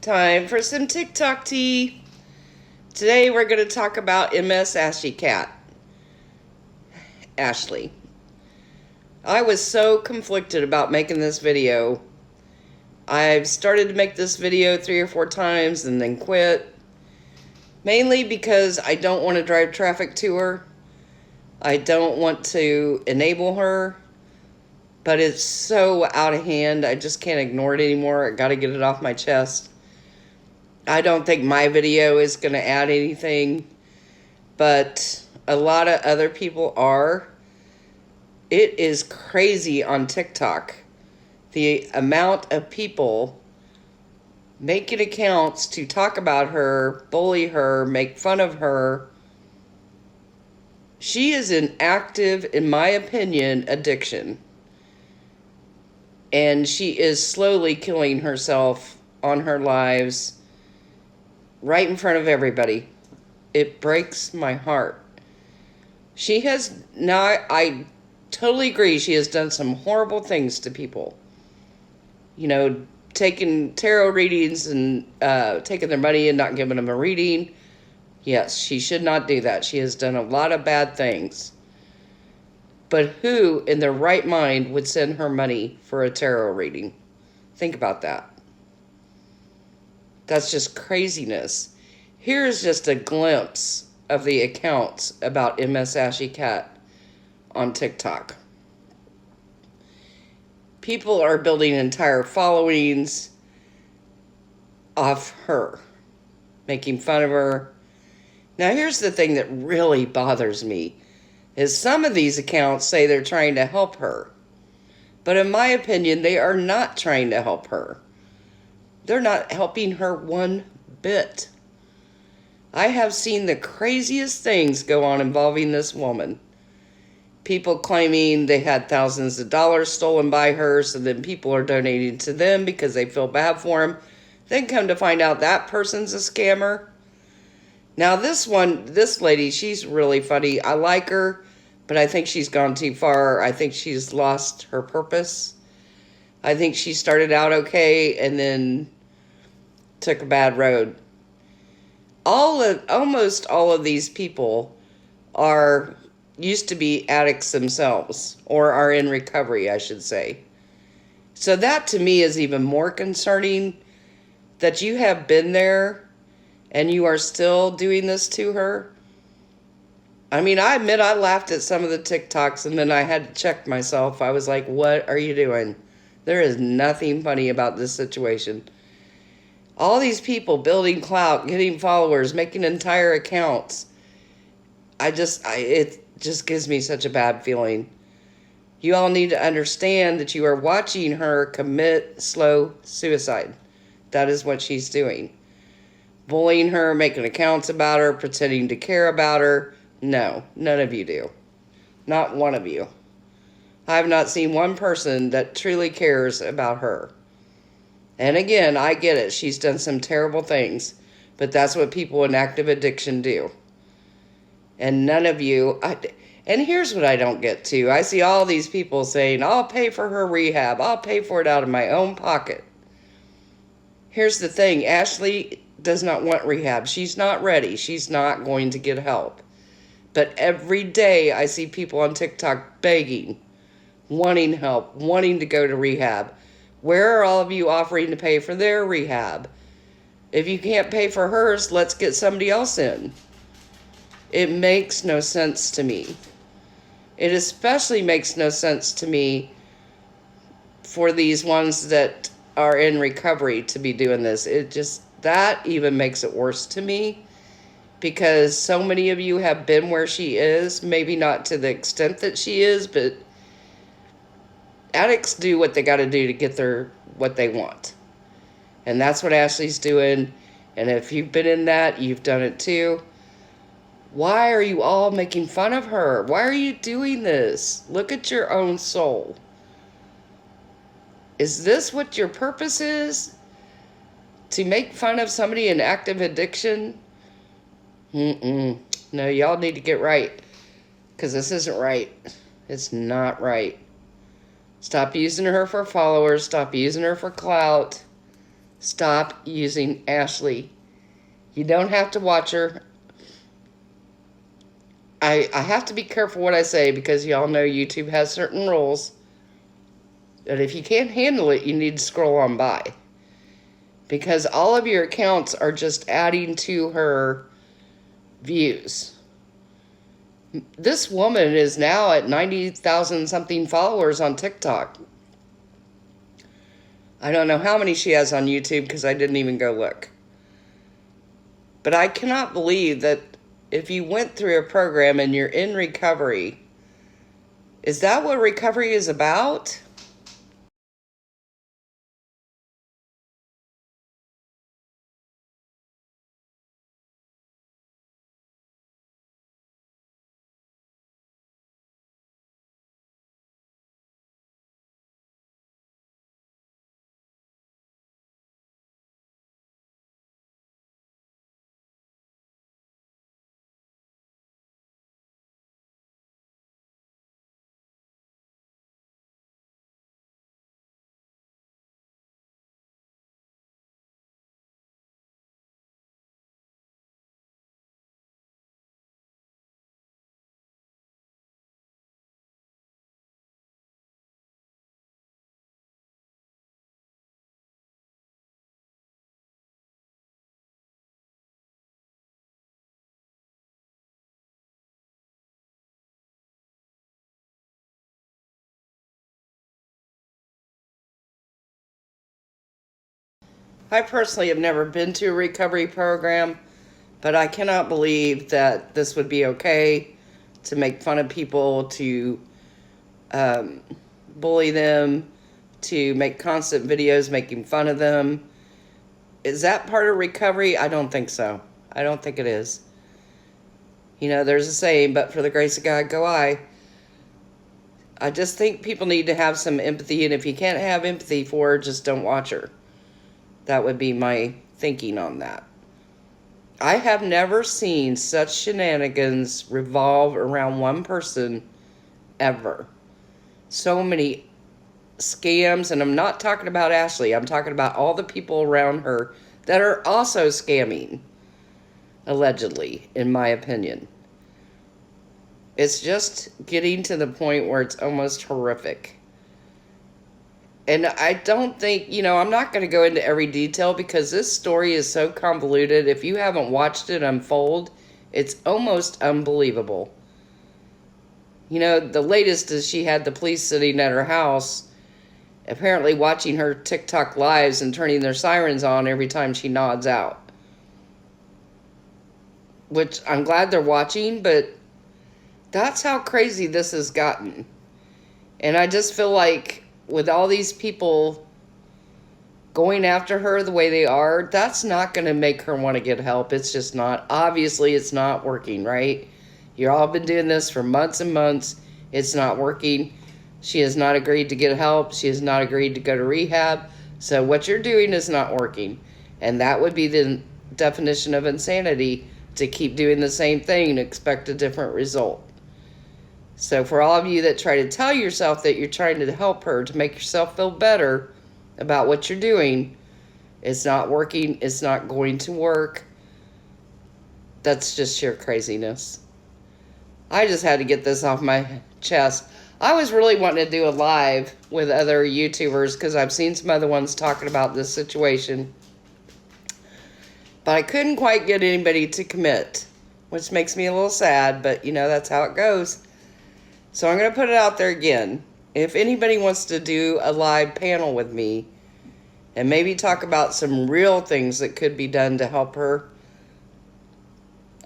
Time for some TikTok tea. Today we're going to talk about Msashycat. Ashley. I was so conflicted about making this video. I've started to make this video 3 or 4 times and then quit. Mainly because I don't want to drive traffic to her. I don't want to enable her. But it's so out of hand, I just can't ignore it anymore. I got to get it off my chest. I don't think my video is going to add anything, but a lot of other people are. It is crazy on TikTok. The amount of people making accounts to talk about her, bully her, make fun of her. She is an active, in my opinion, addiction. And she is slowly killing herself on her lives right in front of everybody. It breaks my heart. She has not, I totally agree, she has done some horrible things to people. You know, taking tarot readings and taking their money and not giving them a reading. Yes, she should not do that. She has done a lot of bad things. But who in their right mind would send her money for a tarot reading? Think about that. That's just craziness. Here's just a glimpse of the accounts about Msashycat on TikTok. People are building entire followings off her, making fun of her. Now here's the thing that really bothers me, is some of these accounts say they're trying to help her. But in my opinion, they are not trying to help her. They're not helping her one bit. I have seen the craziest things go on involving this woman. People claiming they had thousands of dollars stolen by her, so then people are donating to them because they feel bad for them. Then come to find out that person's a scammer. Now this lady, she's really funny. I like her, but I think she's gone too far. I think she's lost her purpose. I think she started out okay and then took a bad road. Almost all of these people used to be addicts themselves, or are in recovery, I should say. So that to me is even more concerning, that you have been there and you are still doing this to her. I mean, I admit I laughed at some of the TikToks and then I had to check myself. I was like, what are you doing? There is nothing funny about this situation. All these people building clout, getting followers, making entire accounts. It just gives me such a bad feeling. You all need to understand that you are watching her commit slow suicide. That is what she's doing. Bullying her, making accounts about her, pretending to care about her. No, none of you do. Not one of you. I have not seen one person that truly cares about her. And again, I get it. She's done some terrible things. But that's what people in active addiction do. And none of you... And here's what I don't get to. I see all these people saying, I'll pay for her rehab. I'll pay for it out of my own pocket. Here's the thing. Ashley does not want rehab. She's not ready. She's not going to get help. But every day I see people on TikTok begging, wanting help, wanting to go to rehab. Where are all of you offering to pay for their rehab? If you can't pay for hers, let's get somebody else in. It makes no sense to me. It especially makes no sense to me for these ones that are in recovery to be doing this. That even makes it worse to me, because so many of you have been where she is, maybe not to the extent that she is, but addicts do what they got to do to get what they want. And that's what Ashley's doing. And if you've been in that, you've done it too. Why are you all making fun of her? Why are you doing this? Look at your own soul. Is this what your purpose is? To make fun of somebody in active addiction? No, y'all need to get right. Because this isn't right. It's not right. Stop using her for followers. Stop using her for clout. Stop using Ashley. You don't have to watch her. I have to be careful what I say because y'all know YouTube has certain rules. That if you can't handle it, you need to scroll on by. Because all of your accounts are just adding to her views. This woman is now at 90,000 something followers on TikTok. I don't know how many she has on YouTube because I didn't even go look. But I cannot believe that if you went through a program and you're in recovery, is that what recovery is about? I personally have never been to a recovery program, but I cannot believe that this would be okay to make fun of people, to um, bully them, to make constant videos making fun of them. Is that part of recovery? I don't think so. I don't think it is. You know, there's a saying, but for the grace of God go I. I just think people need to have some empathy, and if you can't have empathy for her, just don't watch her. That would be my thinking on that. I have never seen such shenanigans revolve around one person ever. So many scams, and I'm not talking about Ashley. I'm talking about all the people around her that are also scamming, allegedly, in my opinion. It's just getting to the point where it's almost horrific. And I don't think, I'm not going to go into every detail because this story is so convoluted. If you haven't watched it unfold, it's almost unbelievable. The latest is she had the police sitting at her house, apparently watching her TikTok lives and turning their sirens on every time she nods out. Which I'm glad they're watching, but that's how crazy this has gotten. And I just feel like with all these people going after her the way they are, that's not going to make her want to get help. It's just not. Obviously, it's not working, right? You've all been doing this for months and months. It's not working. She has not agreed to get help. She has not agreed to go to rehab. So what you're doing is not working. And that would be the definition of insanity, to keep doing the same thing and expect a different result. So for all of you that try to tell yourself that you're trying to help her, to make yourself feel better about what you're doing, it's not working. It's not going to work. That's just sheer craziness. I just had to get this off my chest. I was really wanting to do a live with other YouTubers because I've seen some other ones talking about this situation. But I couldn't quite get anybody to commit, which makes me a little sad, but that's how it goes. So I'm going to put it out there again. If anybody wants to do a live panel with me and maybe talk about some real things that could be done to help her,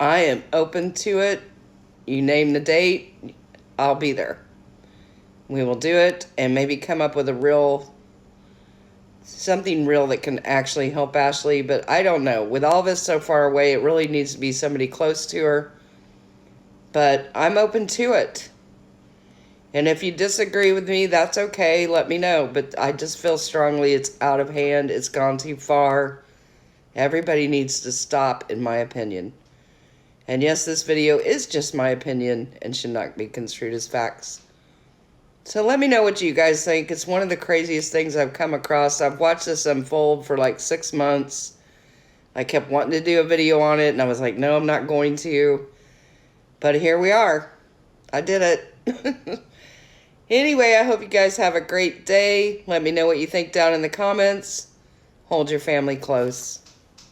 I am open to it. You name the date, I'll be there. We will do it and maybe come up with something real that can actually help Ashley. But I don't know. With all this so far away, it really needs to be somebody close to her. But I'm open to it. And if you disagree with me, that's okay. Let me know. But I just feel strongly it's out of hand. It's gone too far. Everybody needs to stop, in my opinion. And yes, this video is just my opinion and should not be construed as facts. So let me know what you guys think. It's one of the craziest things I've come across. I've watched this unfold for like 6 months. I kept wanting to do a video on it, and I was like, no, I'm not going to. But here we are. I did it. Anyway, I hope you guys have a great day. Let me know what you think down in the comments. Hold your family close.